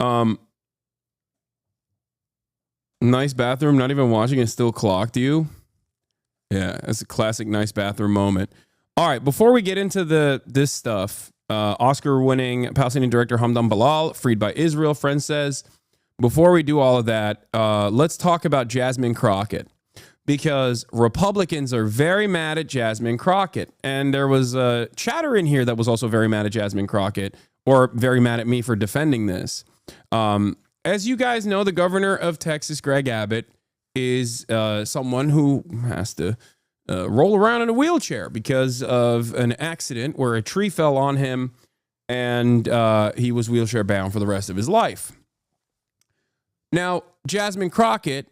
Um, nice bathroom. Not even watching it still clocked you. Yeah, that's a classic nice bathroom moment. All right, before we get into this stuff, Oscar-winning Palestinian director Hamdan Bilal, freed by Israel, friend says. Before we do all of that, let's talk about Jasmine Crockett, because Republicans are very mad at Jasmine Crockett. And there was a chatter in here that was also very mad at Jasmine Crockett, or very mad at me for defending this. As you guys know, the governor of Texas, Greg Abbott, is someone who has to roll around in a wheelchair because of an accident where a tree fell on him and he was wheelchair bound for the rest of his life. Now, Jasmine Crockett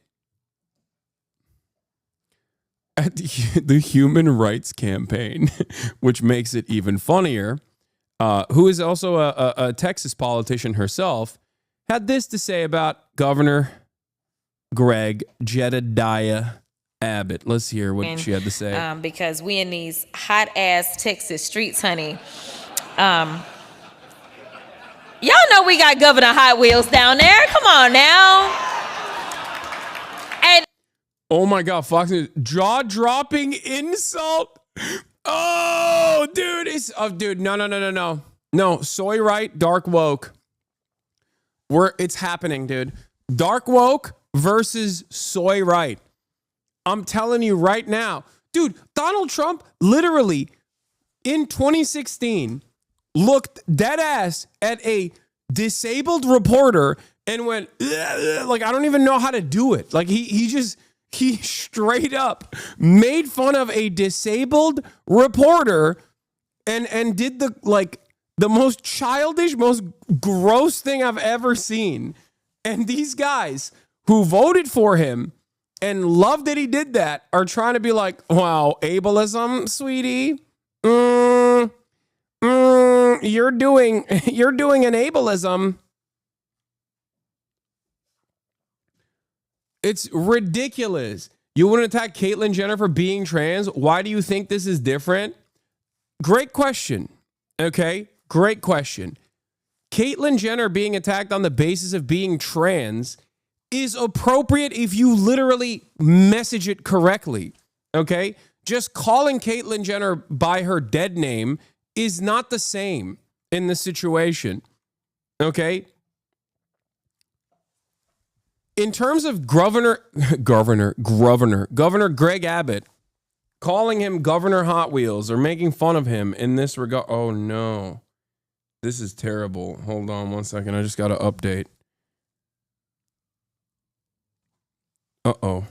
at the Human Rights Campaign, which makes it even funnier, who is also a Texas politician herself, had this to say about Governor Greg Jedediah Abbott. Let's hear what she had to say. Because we in these hot-ass Texas streets, honey. Y'all know we got Governor Hot Wheels down there. Come on now. And oh my God, Fox News, jaw-dropping insult. Oh, dude, dude, no. No, soy right, dark woke. It's happening, dude. Dark woke versus soy right. I'm telling you right now. Dude, Donald Trump literally in 2016 looked dead ass at a disabled reporter and went, like, I don't even know how to do it. Like he straight up made fun of a disabled reporter and did the most childish, most gross thing I've ever seen. And these guys who voted for him and loved that he did that are trying to be like, wow, ableism, sweetie. You're doing an ableism. It's ridiculous. You wouldn't attack Caitlyn Jenner for being trans. Why do you think this is different? Great question. Okay, great question. Caitlyn Jenner being attacked on the basis of being trans is appropriate if you literally message it correctly. Okay, just calling Caitlyn Jenner by her dead name is not the same in this situation. Okay? In terms of Governor Greg Abbott calling him Governor Hot Wheels or making fun of him in this regard. Oh no. This is terrible. Hold on one second. I just got to update. Uh-oh.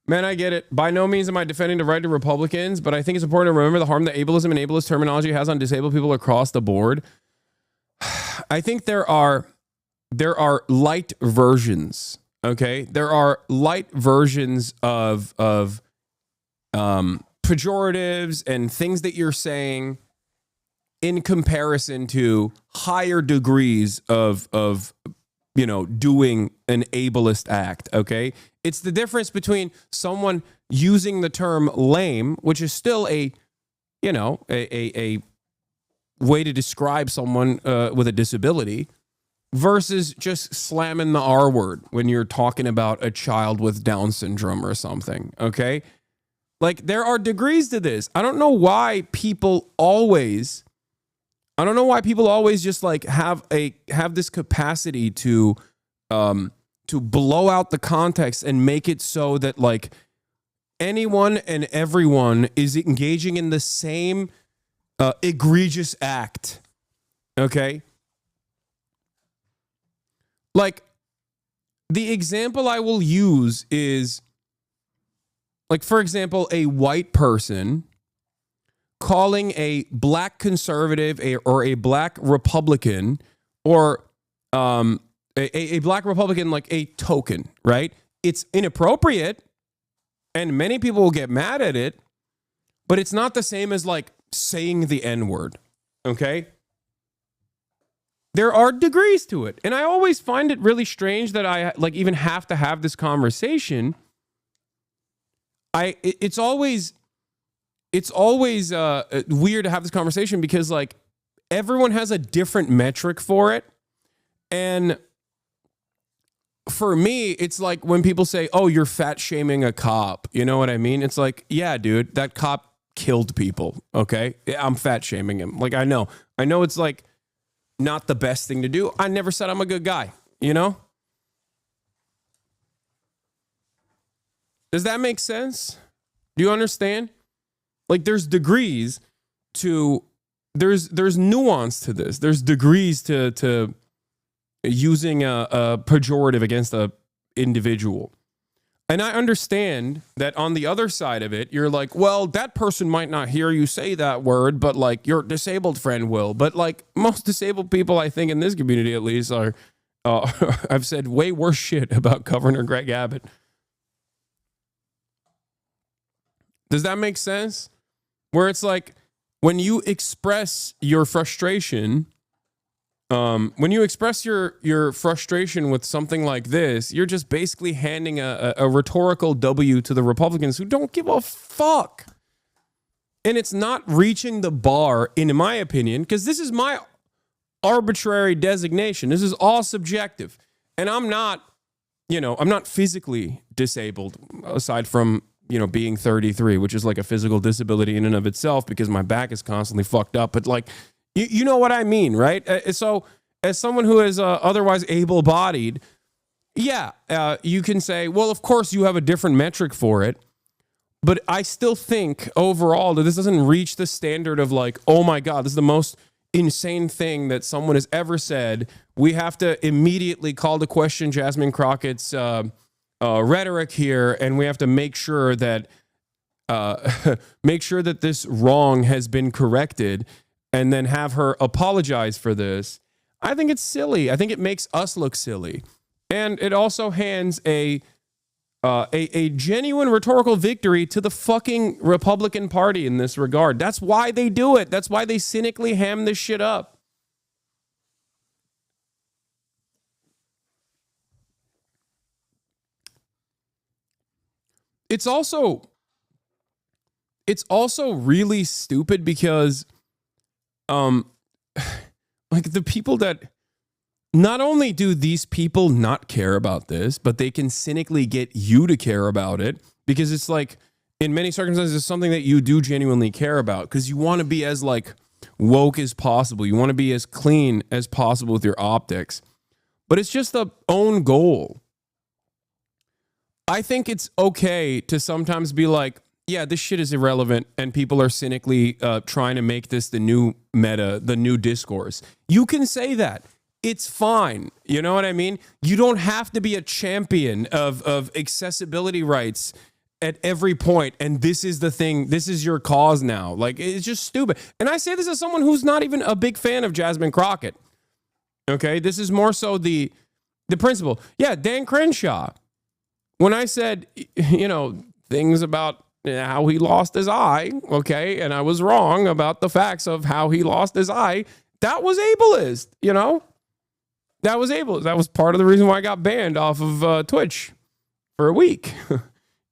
Man, I get it. By no means am I defending the right to Republicans, but I think it's important to remember the harm that ableism and ableist terminology has on disabled people across the board. I think there are light versions, okay? There are light versions of pejoratives and things that you're saying in comparison to higher degrees of doing an ableist act, okay? It's the difference between someone using the term lame, which is still a way to describe someone with a disability, versus just slamming the R word when you're talking about a child with Down syndrome or something, okay? Like, there are degrees to this. I don't know why people always just like have this capacity to blow out the context and make it so that like anyone and everyone is engaging in the same egregious act. Okay? Like, the example I will use is, like, for example, a white person calling a black conservative or a black Republican or a black Republican like a token, right? It's inappropriate and many people will get mad at it, but it's not the same as like saying the N-word, okay? There are degrees to it. And I always find it really strange that I like even have to have this conversation. It's always it's always weird to have this conversation because like everyone has a different metric for it. And for me, it's like when people say, oh, you're fat shaming a cop. You know what I mean? It's like, yeah, dude, that cop killed people. Okay. I'm fat shaming him. Like, I know it's like not the best thing to do. I never said I'm a good guy, you know? Does that make sense? Do you understand? Like there's degrees to, there's nuance to this. There's degrees to using a pejorative against a individual. And I understand that on the other side of it, you're like, well, that person might not hear you say that word, but like your disabled friend will. But like most disabled people, I think in this community at least are, I've said way worse shit about Governor Greg Abbott. Does that make sense? Where it's like when you express your frustration, when you express your frustration with something like this, you're just basically handing a rhetorical W to the Republicans who don't give a fuck. And it's not reaching the bar, in my opinion, because this is my arbitrary designation. This is all subjective. And I'm not physically disabled aside from, being 33, which is like a physical disability in and of itself because my back is constantly fucked up. But like, you know what I mean, right? So as someone who is otherwise able-bodied, you can say, well, of course you have a different metric for it. But I still think overall that this doesn't reach the standard of like, oh my God, this is the most insane thing that someone has ever said. We have to immediately call to question Jasmine Crockett's rhetoric here, and we have to make sure that this wrong has been corrected, and then have her apologize for this. I think it's silly. I think it makes us look silly, and it also hands a genuine rhetorical victory to the fucking Republican Party in this regard. That's why they do it. That's why they cynically ham this shit up. It's also really stupid because like the people that, not only do these people not care about this, but they can cynically get you to care about it because it's like in many circumstances it's something that you do genuinely care about because you want to be as like woke as possible. You want to be as clean as possible with your optics, but it's just the own goal. I think it's okay to sometimes be like, yeah, this shit is irrelevant and people are cynically trying to make this the new meta, the new discourse. You can say that. It's fine. You know what I mean? You don't have to be a champion of accessibility rights at every point. And this is the thing. This is your cause now. Like, it's just stupid. And I say this as someone who's not even a big fan of Jasmine Crockett. Okay? This is more so the principle. Yeah, Dan Crenshaw. When I said, things about how he lost his eye, okay, and I was wrong about the facts of how he lost his eye, that was ableist, That was ableist. That was part of the reason why I got banned off of Twitch for a week.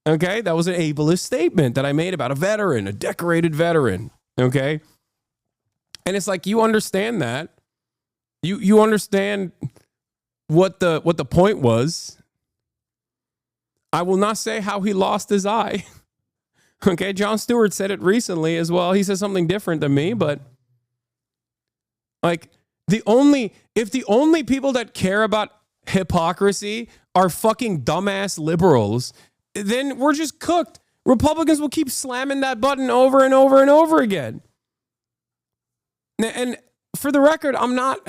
Okay, that was an ableist statement that I made about a veteran, a decorated veteran, okay? And it's like, you understand that. You understand what the point was. I will not say how he lost his eye. Okay, Jon Stewart said it recently as well. He said something different than me, but like if the only people that care about hypocrisy are fucking dumbass liberals, then we're just cooked. Republicans will keep slamming that button over and over and over again. And for the record, I'm not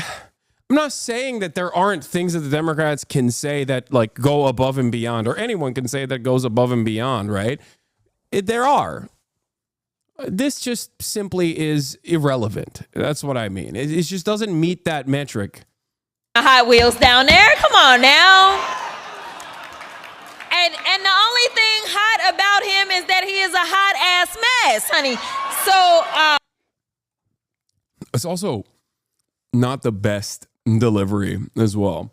saying that there aren't things that the Democrats can say that like go above and beyond, or anyone can say that goes above and beyond, right? There are. This just simply is irrelevant. That's what I mean. It just doesn't meet that metric. Hot Wheels down there. Come on now. And the only thing hot about him is that he is a hot ass mess, honey. So it's also not the best delivery as well.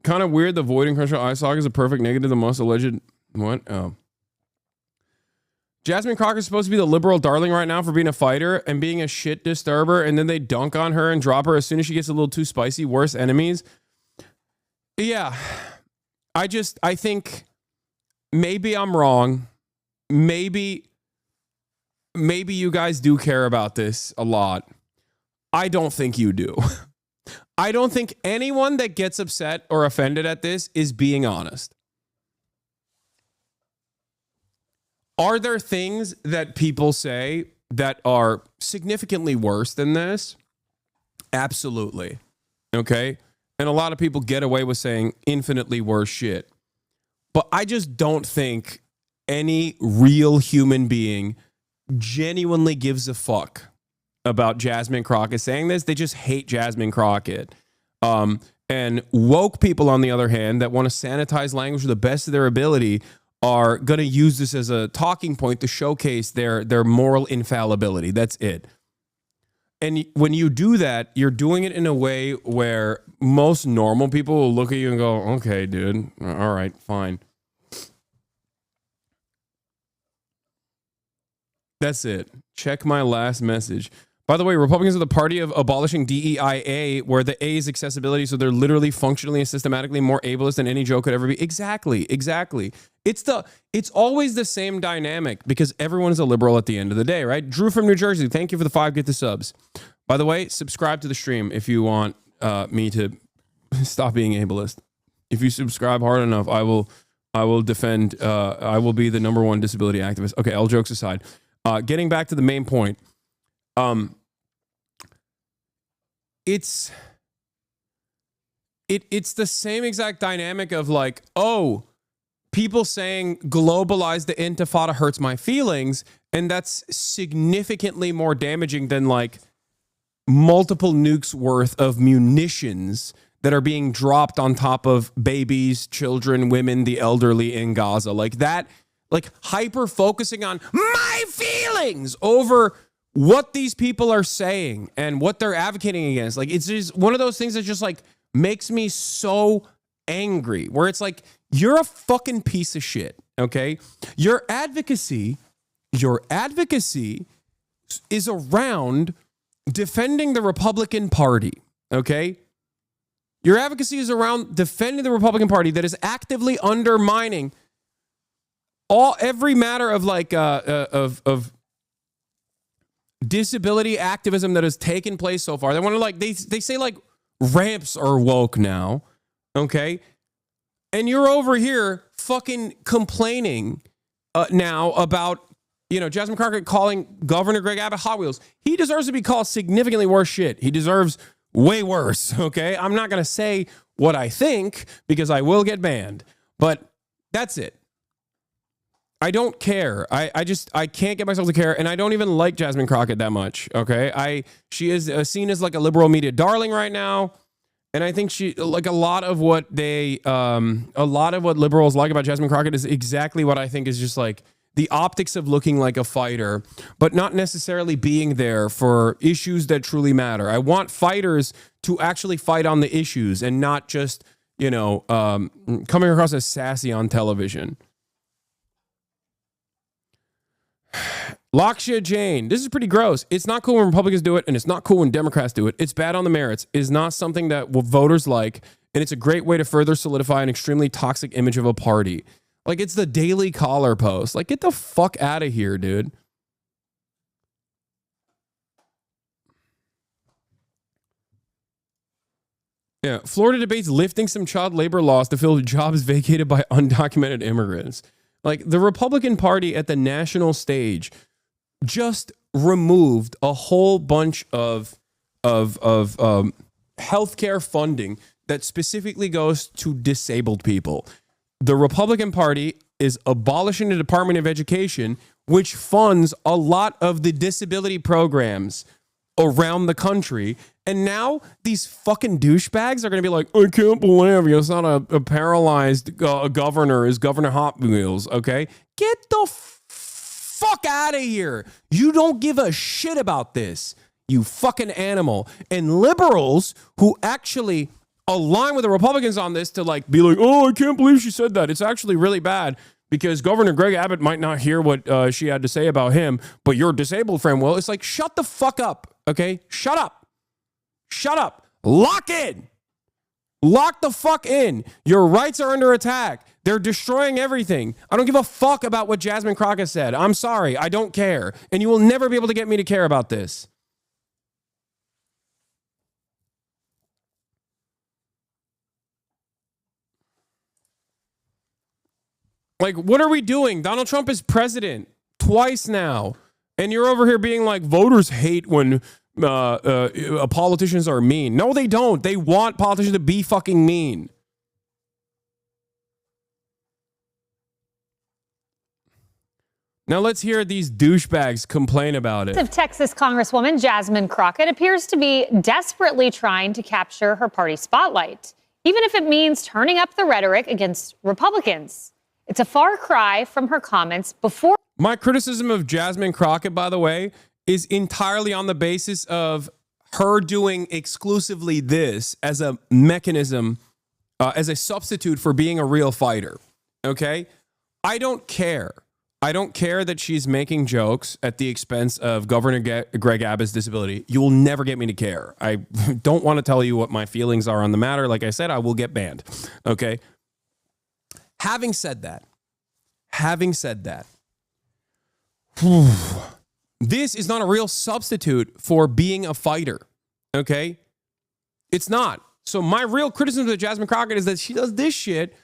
Kind of weird. The Void and Crenshaw eye socket is a perfect negative. The most alleged what? Oh. Jasmine Crockett is supposed to be the liberal darling right now for being a fighter and being a shit disturber, and then they dunk on her and drop her as soon as she gets a little too spicy. Worst enemies. Yeah. I think maybe I'm wrong. Maybe you guys do care about this a lot. I don't think you do. I don't think anyone that gets upset or offended at this is being honest. Are there things that people say that are significantly worse than this? Absolutely. Okay? And a lot of people get away with saying infinitely worse shit. But I just don't think any real human being genuinely gives a fuck about Jasmine Crockett saying this. They just hate Jasmine Crockett. And woke people, on the other hand, that want to sanitize language to the best of their ability are going to use this as a talking point to showcase their moral infallibility. That's it. And when you do that, you're doing it in a way where most normal people will look at you and go, okay, dude, all right, fine. That's it. Check my last message. By the way, Republicans are the party of abolishing DEIA, where the A is accessibility, so they're literally functionally and systematically more ableist than any joke could ever be. Exactly. It's always the same dynamic because everyone is a liberal at the end of the day, right? Drew from New Jersey, thank you for the 5 get the subs. By the way, subscribe to the stream if you want me to stop being ableist. If you subscribe hard enough, I will defend. I will be the #1 disability activist. Okay, all jokes aside, getting back to the main point. It's the same exact dynamic of like, oh, people saying globalize the intifada hurts my feelings, and that's significantly more damaging than like multiple nukes worth of munitions that are being dropped on top of babies, children, women, the elderly in Gaza. Like that, like hyper focusing on my feelings over what these people are saying and what they're advocating against. Like, it's just one of those things that just like makes me so angry, where it's like, you're a fucking piece of shit. Okay. Your advocacy is around defending the Republican Party. Okay. Your advocacy is around defending the Republican Party that is actively undermining every matter of like, of disability activism that has taken place so far. They want to like, they say like ramps are woke now. Okay. And you're over here fucking complaining now about, Jasmine Crockett calling Governor Greg Abbott Hot Wheels. He deserves to be called significantly worse shit. He deserves way worse. Okay. I'm not going to say what I think because I will get banned, but that's it. I don't care. I can't get myself to care, and I don't even like Jasmine Crockett that much. Okay, she is seen as like a liberal media darling right now, and I think she like a lot of what liberals like about Jasmine Crockett is exactly what I think is just like the optics of looking like a fighter, but not necessarily being there for issues that truly matter. I want fighters to actually fight on the issues and not just coming across as sassy on television. Lakshya Jane, this is pretty gross. It's not cool when Republicans do it, and it's not cool when Democrats do it. It's bad on the merits. It is not something that voters like, and it's a great way to further solidify an extremely toxic image of a party. Like, it's the Daily Caller post. Like, get the fuck out of here, dude. Yeah, Florida debates lifting some child labor laws to fill jobs vacated by undocumented immigrants. Like, the Republican Party at the national stage just removed a whole bunch of healthcare funding that specifically goes to disabled people. The Republican Party is abolishing the Department of Education, which funds a lot of the disability programs around the country. And now these fucking douchebags are going to be like, I can't believe it's not a paralyzed governor is Governor Hot Wheels. Okay. Get the fuck out of here. You don't give a shit about this, you fucking animal. And liberals who actually align with the Republicans on this to like be like, oh, I can't believe she said that. It's actually really bad. because Governor Greg Abbott might not hear what she had to say about him, but your disabled friend will. It's like, shut the fuck up, okay? Shut up. Shut up. Lock in. Lock the fuck in. Your rights are under attack. They're destroying everything. I don't give a fuck about what Jasmine Crockett said. I'm sorry. I don't care. And you will never be able to get me to care about this. Like, what are we doing? Donald Trump is president twice now. And you're over here being like, voters hate when politicians are mean. No, they don't. They want politicians to be fucking mean. Now let's hear these douchebags complain about it. Texas Congresswoman Jasmine Crockett appears to be desperately trying to capture her party spotlight, even if it means turning up the rhetoric against Republicans. It's a far cry from her comments before. My criticism of Jasmine Crockett, by the way, is entirely on the basis of her doing exclusively this as a mechanism, as a substitute for being a real fighter. Okay? I don't care. I don't care that she's making jokes at the expense of Governor Greg Abbott's disability. You will never get me to care. I don't want to tell you what my feelings are on the matter. Like I said, I will get banned. Okay? Having said that, this is not a real substitute for being a fighter, okay? It's not. So my real criticism of Jasmine Crockett is that she does this shit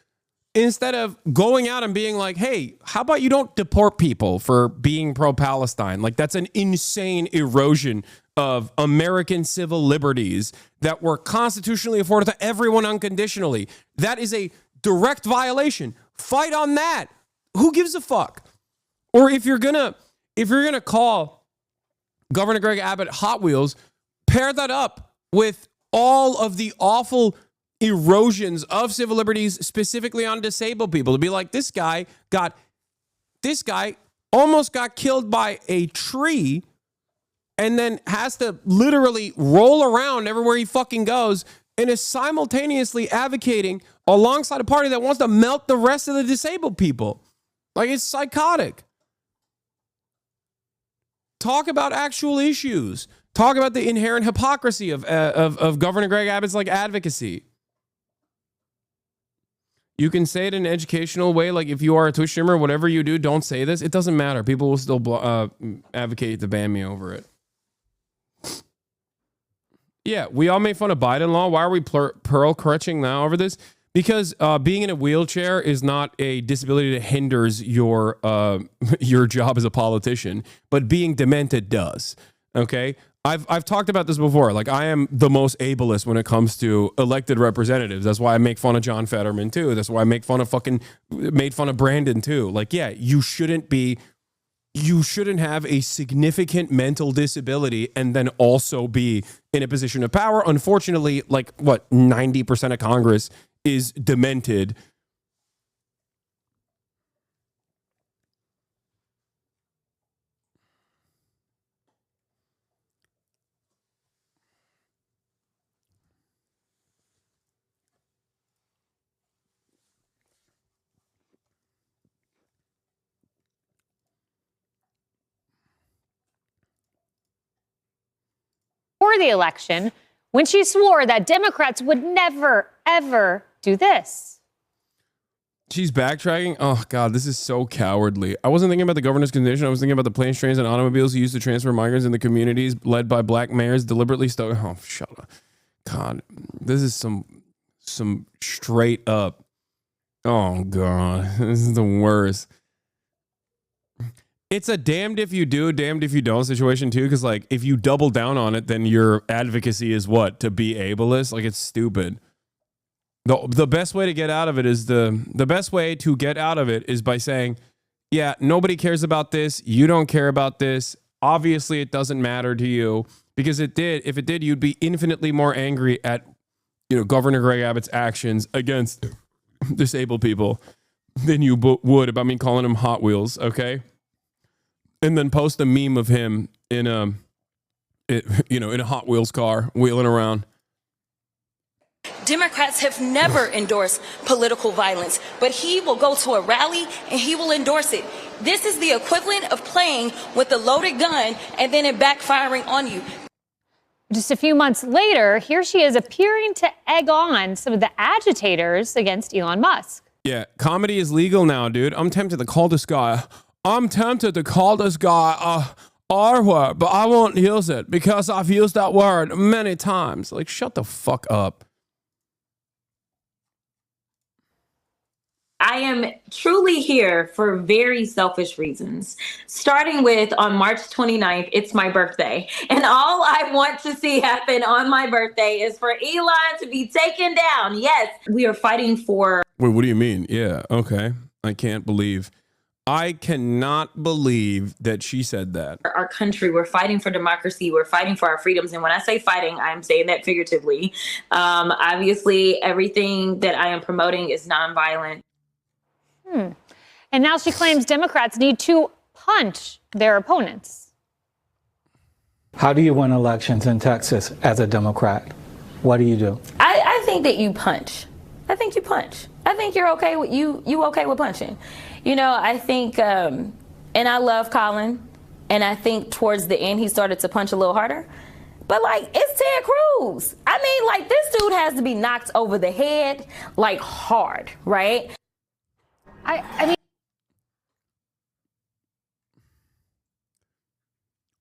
instead of going out and being like, hey, how about you don't deport people for being pro-Palestine? Like, that's an insane erosion of American civil liberties that were constitutionally afforded to everyone unconditionally. That is a direct violation. Fight on that. Who gives a fuck? Or if you're gonna call Governor Greg Abbott Hot Wheels, pair that up with all of the awful erosions of civil liberties, specifically on disabled people, to be like, this guy almost got killed by a tree and then has to literally roll around everywhere he fucking goes and is simultaneously advocating alongside a party that wants to melt the rest of the disabled people. Like, it's psychotic. Talk about actual issues. Talk about the inherent hypocrisy of Governor Greg Abbott's like advocacy. You can say it in an educational way, like if you are a Twitch streamer, whatever you do, don't say this. It doesn't matter. People will still advocate to ban me over it. Yeah, we all made fun of Biden law. Why are we pearl crutching now over this? Because being in a wheelchair is not a disability that hinders your job as a politician, but being demented does. Okay, I've talked about this before. Like, I am the most ableist when it comes to elected representatives. That's why I make fun of John Fetterman too. That's why I made fun of Brandon too. Like, yeah, you shouldn't have a significant mental disability and then also be in a position of power. Unfortunately, like, what, 90% of Congress is demented. For the election, when she swore that Democrats would never, ever do this. She's backtracking. Oh, God, this is so cowardly. I wasn't thinking about the governor's condition. I was thinking about the planes, trains, and automobiles used to transfer migrants in the communities led by black mayors deliberately Oh, shut up. God, this is some straight up. Oh, God, this is the worst. It's a damned if you do, damned if you don't situation too. Because like, if you double down on it, then your advocacy is what? To be ableist? Like, it's stupid. The best way to get out of it is by saying, yeah, nobody cares about this. You don't care about this. Obviously, it doesn't matter to you, because if it did, you'd be infinitely more angry at, Governor Greg Abbott's actions against disabled people than you would about me calling him Hot Wheels. Okay. And then post a meme of him in a Hot Wheels car wheeling around. Democrats have never endorsed political violence, but he will go to a rally and he will endorse it. This is the equivalent of playing with a loaded gun and then it backfiring on you. Just a few months later, here she is appearing to egg on some of the agitators against Elon Musk. Yeah, comedy is legal now, dude. I'm tempted to call this guy R-word, but I won't use it because I've used that word many times. Like, shut the fuck up. I am truly here for very selfish reasons. Starting with on March 29th, it's my birthday. And all I want to see happen on my birthday is for Elon to be taken down. Yes, we are fighting for... Wait, what do you mean? Yeah, okay. I cannot believe that she said that. Our country, we're fighting for democracy, we're fighting for our freedoms. And when I say fighting, I'm saying that figuratively. Obviously, everything that I am promoting is nonviolent. And now she claims Democrats need to punch their opponents. How do you win elections in Texas as a Democrat? What do you do? I think that you punch. I think you punch. I think you're okay with you okay with punching. You know, I think, and I love Colin, and I think towards the end he started to punch a little harder. But like, it's Ted Cruz. I mean, like, this dude has to be knocked over the head, like, hard, right? I mean,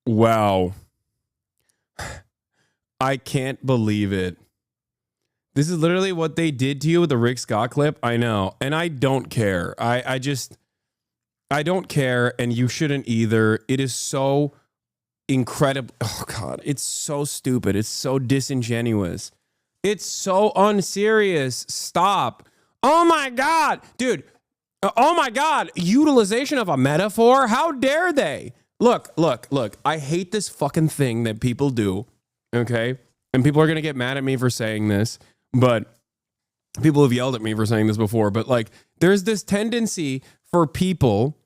wow. I can't believe it. This is literally what they did to you with the Rick Scott clip. I know. And I don't care. I don't care. And you shouldn't either. It is so incredible. Oh, God. It's so stupid. It's so disingenuous. It's so unserious. Stop. Oh, my God. Dude. Oh, my God. Utilization of a metaphor? How dare they? Look. I hate this fucking thing that people do. Okay? And people are going to get mad at me for saying this. But people have yelled at me for saying this before. But like, there's this tendency for people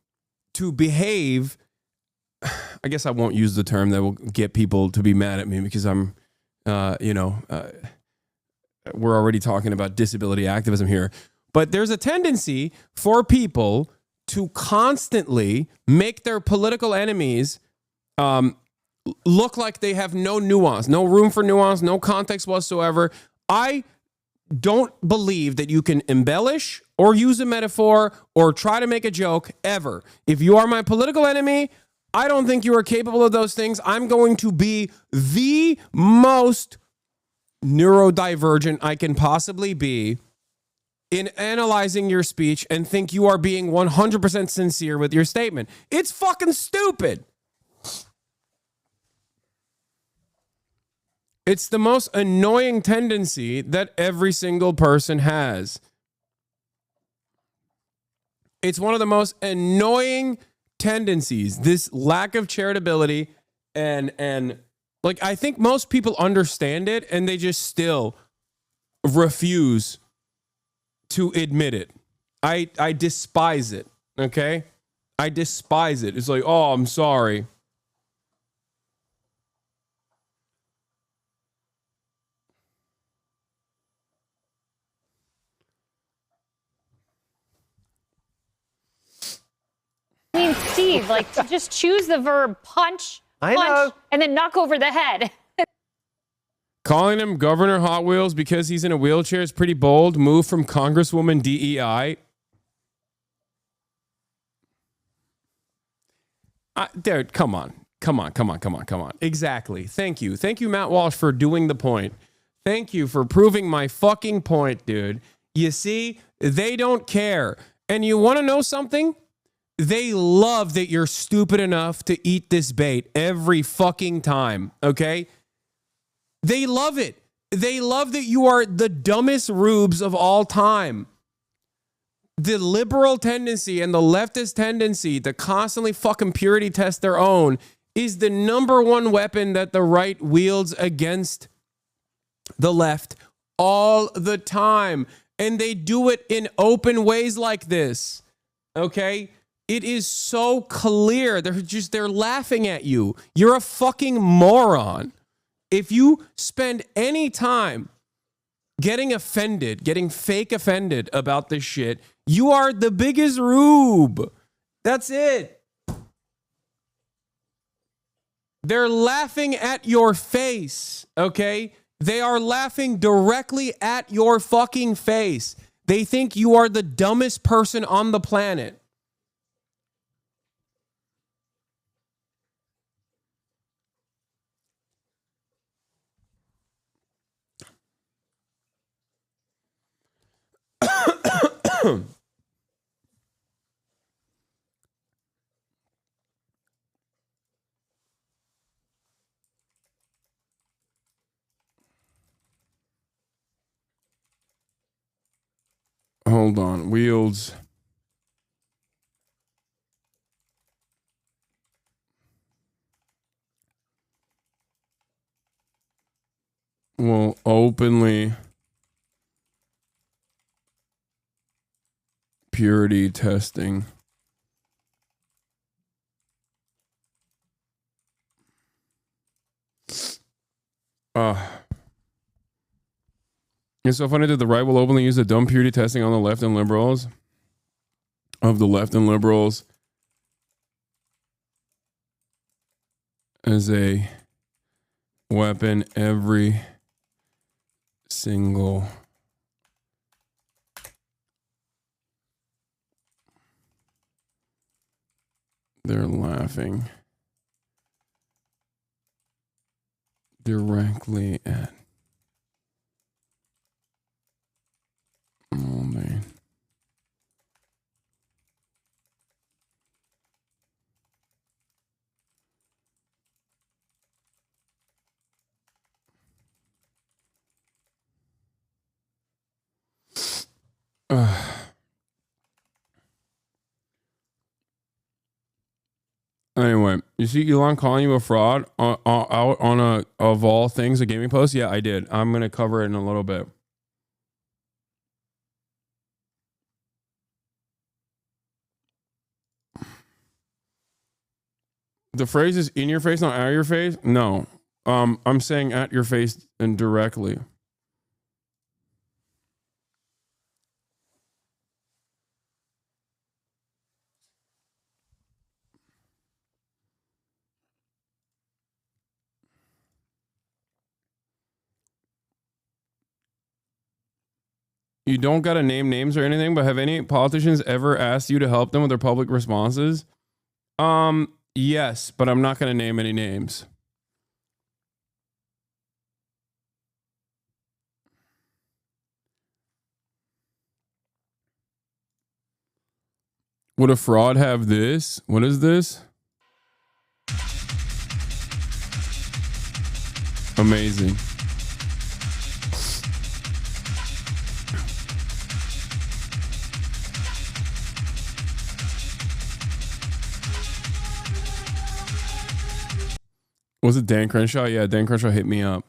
to behave. I guess I won't use the term that will get people to be mad at me because I'm, we're already talking about disability activism here. But there's a tendency for people to constantly make their political enemies look like they have no nuance, no room for nuance, no context whatsoever. I don't believe that you can embellish or use a metaphor or try to make a joke ever. If you are my political enemy, I don't think you are capable of those things. I'm going to be the most neurodivergent I can possibly be in analyzing your speech and think you are being 100% sincere with your statement. It's fucking stupid. It's the most annoying tendency that every single person has. It's one of the most annoying tendencies, this lack of charitability, and like, I think most people understand it and they just still refuse to admit it. I despise it, okay? I despise it. It's like, oh, I'm sorry. I mean, Steve, like, to just choose the verb punch, and then knock over the head. Calling him Governor Hot Wheels because he's in a wheelchair is pretty bold. Move from Congresswoman DEI. Dude, come on. Exactly. Thank you. Thank you, Matt Walsh, for doing the point. Thank you for proving my fucking point, dude. You see, they don't care. And you want to know something? They love that you're stupid enough to eat this bait every fucking time, okay? They love it. They love that you are the dumbest rubes of all time. The liberal tendency and the leftist tendency to constantly fucking purity test their own is the number one weapon that the right wields against the left all the time. And they do it in open ways like this, okay? It is so clear. They're laughing at you. You're a fucking moron. If you spend any time getting offended, getting fake offended about this shit. You are the biggest rube. That's it. They're laughing at your face, okay? They are laughing directly at your fucking face. They think you are the dumbest person on the planet. Hold on. Wheels. Will openly purity testing. It's so funny that the right will openly use the dumb purity testing on the left and liberals. Of the left and liberals as a weapon every single they're laughing directly at oh man. Anyway, you see Elon calling you a fraud out on a of all things a gaming post? Yeah, I did. I'm gonna cover it in a little bit. The phrase is in your face, not at your face. No, I'm saying at your face and directly. You don't got to name names or anything, but have any politicians ever asked you to help them with their public responses? Yes, but I'm not going to name any names. Would a fraud have this? What is this? Amazing. Was it Dan Crenshaw? Yeah, Dan Crenshaw hit me up.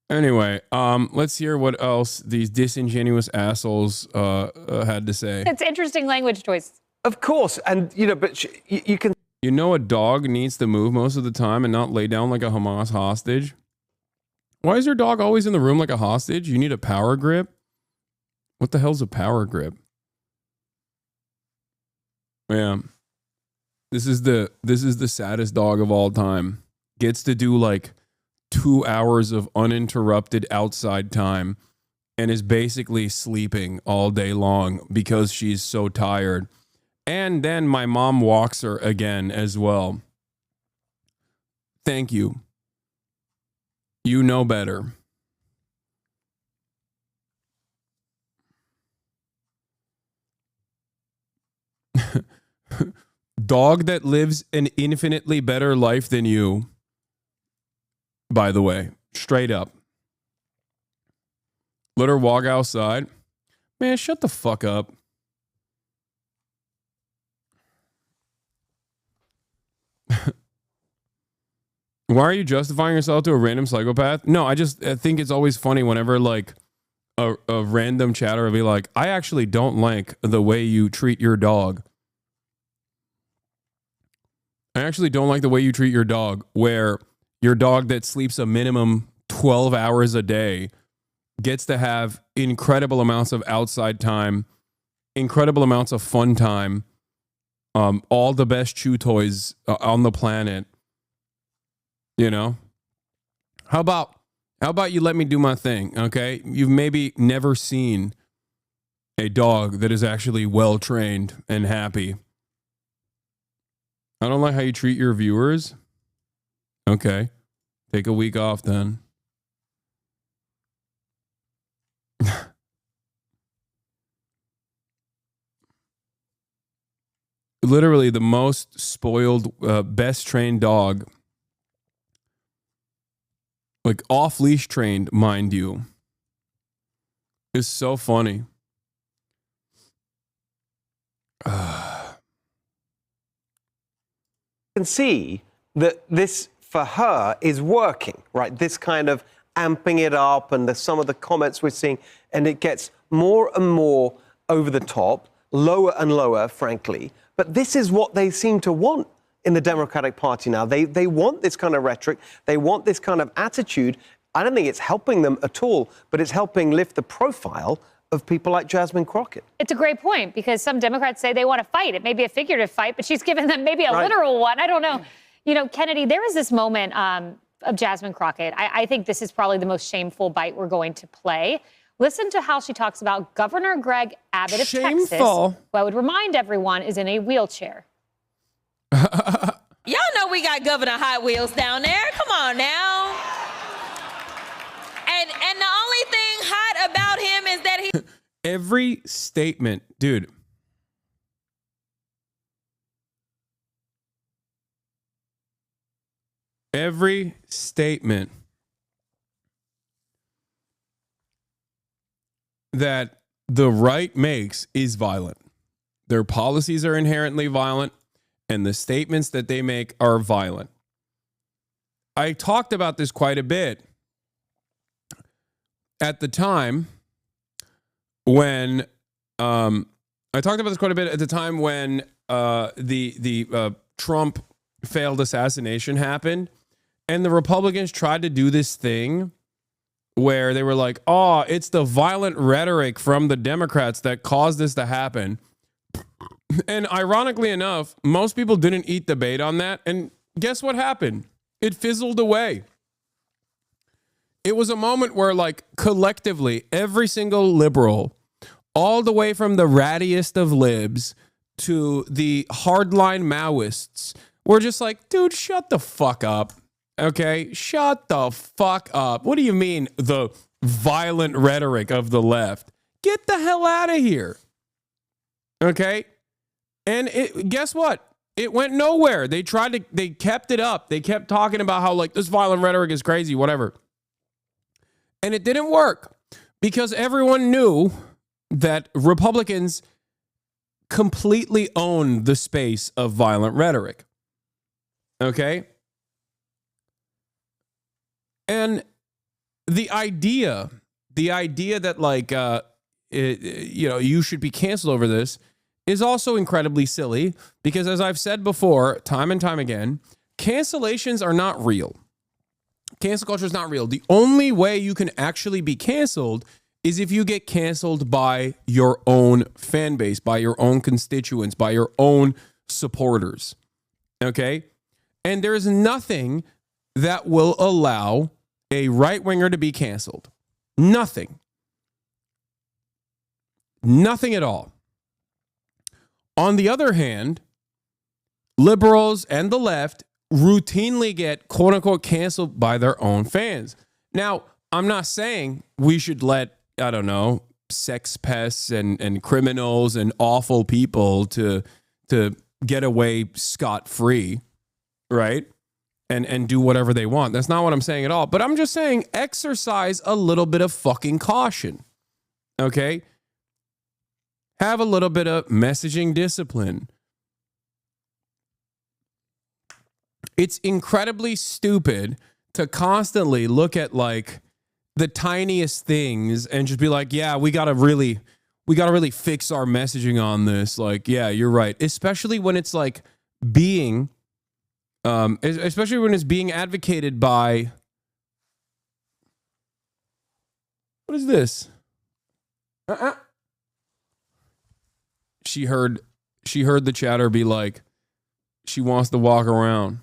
Anyway, let's hear what else these disingenuous assholes had to say. It's interesting language choice. Of course, and you know, but you can. You know, a dog needs to move most of the time and not lay down like a Hamas hostage. Why is your dog always in the room like a hostage? You need a power grip. What the hell's a power grip? Yeah, this is the saddest dog of all time. Gets to do like 2 hours of uninterrupted outside time and is basically sleeping all day long because she's so tired. And then my mom walks her again as well. Thank you. You know better. Dog that lives an infinitely better life than you. By the way, straight up. Let her walk outside. Man, shut the fuck up. Why are you justifying yourself to a random psychopath? No, I think it's always funny whenever like a random chatter will be like, I actually don't like the way you treat your dog. I actually don't like the way you treat your dog, where your dog that sleeps a minimum 12 hours a day gets to have incredible amounts of outside time, incredible amounts of fun time, all the best chew toys on the planet. You know? How about you let me do my thing, okay? You've maybe never seen a dog that is actually well trained and happy. I don't like how you treat your viewers. Okay. Take a week off then. Literally the most spoiled, best trained dog, like off leash trained, mind you, is so funny. Can see that this for her is working, right? This kind of amping it up, and some of the comments we're seeing, and it gets more and more over the top, lower and lower, frankly. But this is what they seem to want in the Democratic Party now. They want this kind of rhetoric. They want this kind of attitude. I don't think it's helping them at all, but it's helping lift the profile of people like Jasmine Crockett. It's a great point, because some Democrats say they want to fight. It may be a figurative fight, but she's given them maybe a literal one. I don't know. You know, Kennedy, there was this moment of Jasmine Crockett. I think this is probably the most shameful bite we're going to play. Listen to how she talks about Governor Greg Abbott of Texas, who I would remind everyone is in a wheelchair. Y'all know we got Governor Hot Wheels down there. Come on now. And the only thing hot about him is that he... Every statement, dude. Every statement that the right makes is violent. Their policies are inherently violent, and the statements that they make are violent. I talked about this quite a bit at the time when the Trump failed assassination happened, and the Republicans tried to do this thing where they were like, oh, it's the violent rhetoric from the Democrats that caused this to happen. And ironically enough, most people didn't eat the bait on that. And guess what happened? It fizzled away. It was a moment where, like, collectively, every single liberal, all the way from the rattiest of libs to the hardline Maoists, were just like, dude, shut the fuck up. Okay? Shut the fuck up. What do you mean, the violent rhetoric of the left? Get the hell out of here. Okay? And guess what? It went nowhere. They kept it up. They kept talking about how, like, this violent rhetoric is crazy, whatever. And it didn't work because everyone knew that Republicans completely own the space of violent rhetoric. Okay? And the idea that, like, you should be canceled over this is also incredibly silly because, as I've said before, time and time again, cancellations are not real. Cancel culture is not real. The only way you can actually be canceled is if you get canceled by your own fan base, by your own constituents, by your own supporters. Okay? And there's nothing that will allow a right-winger to be canceled. Nothing. Nothing at all. On the other hand, liberals and the left routinely get quote-unquote canceled by their own fans. Now, I'm not saying we should let, I don't know, sex pests and criminals and awful people to get away scot-free, right? And do whatever they want. That's not what I'm saying at all. But I'm just saying exercise a little bit of fucking caution, okay? Have a little bit of messaging discipline. It's incredibly stupid to constantly look at, like, the tiniest things and just be like, yeah, we gotta really fix our messaging on this. Like, yeah, you're right. Especially when it's like being Especially when it's being advocated by. What is this? She heard the chatter be like, she wants to walk around.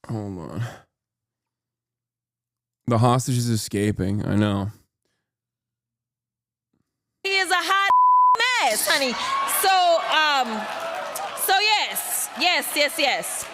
Hold on. The hostage is escaping. I know. He is a hot mess, honey. So yes.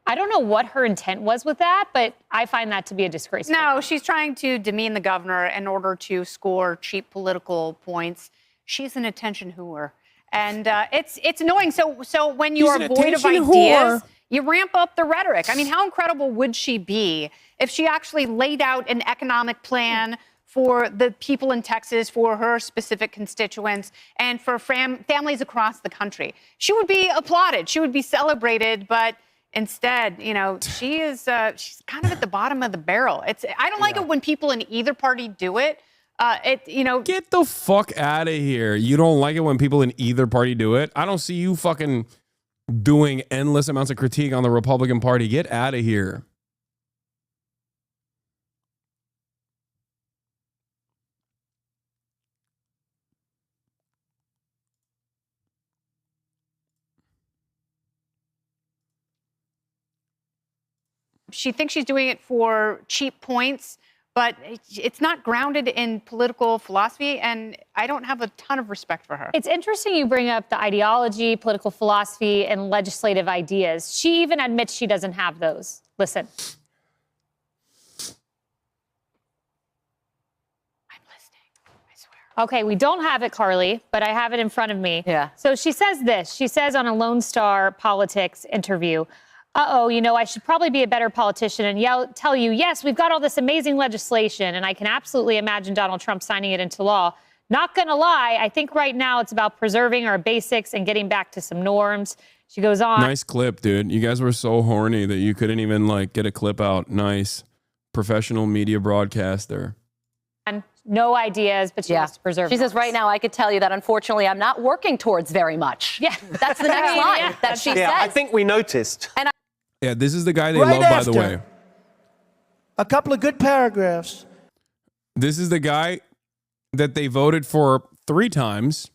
I don't know what her intent was with that, but I find that to be a disgrace. No, she's trying to demean the governor in order to score cheap political points. She's an attention whore. And it's annoying. So when you are void of ideas, you ramp up the rhetoric. I mean, how incredible would she be if she actually laid out an economic plan for the people in Texas, for her specific constituents, and for families across the country? She would be applauded. She would be celebrated. But instead, she's kind of at the bottom of the barrel. I don't like it when people in either party do it. Get the fuck out of here. You don't like it when people in either party do it? I don't see you fucking doing endless amounts of critique on the Republican Party. Get out of here. She thinks she's doing it for cheap points, but it's not grounded in political philosophy, and I don't have a ton of respect for her. It's interesting you bring up the ideology, political philosophy, and legislative ideas. She even admits she doesn't have those. Listen. I'm listening, I swear. Okay, we don't have it, Carly, but I have it in front of me. Yeah. So she says this. She says on a Lone Star Politics interview, I should probably be a better politician and tell you, yes, we've got all this amazing legislation, and I can absolutely imagine Donald Trump signing it into law. Not going to lie, I think right now it's about preserving our basics and getting back to some norms. She goes on. Nice clip, dude. You guys were so horny that you couldn't even get a clip out. Nice. Professional media broadcaster. No ideas, but she wants to preserve. She says right now, I could tell you that unfortunately I'm not working towards very much. Yeah. That's the next line that she says. I think we noticed. Yeah, this is the guy they love, by the way. A couple of good paragraphs. This is the guy that they voted for 3 times,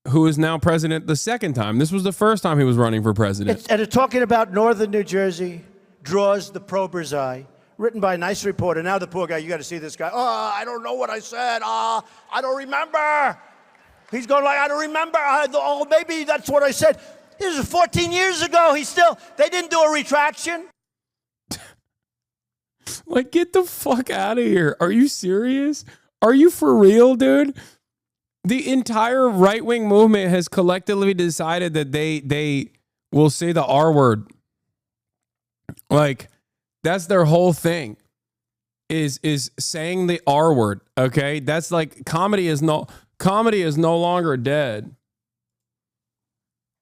who is now president the 2nd time. This was the first time he was running for president. And it's talking about northern New Jersey, draws the prober's eye. Written by a nice reporter. Now the poor guy, you got to see this guy. Oh, I don't know what I said. I don't remember. He's going like, I don't remember. Maybe that's what I said. This is 14 years ago. They didn't do a retraction. Get the fuck out of here. Are you serious? Are you for real, dude? The entire right-wing movement has collectively decided that they will say the R word. That's their whole thing, is saying the R word. Okay, that's comedy is no longer dead.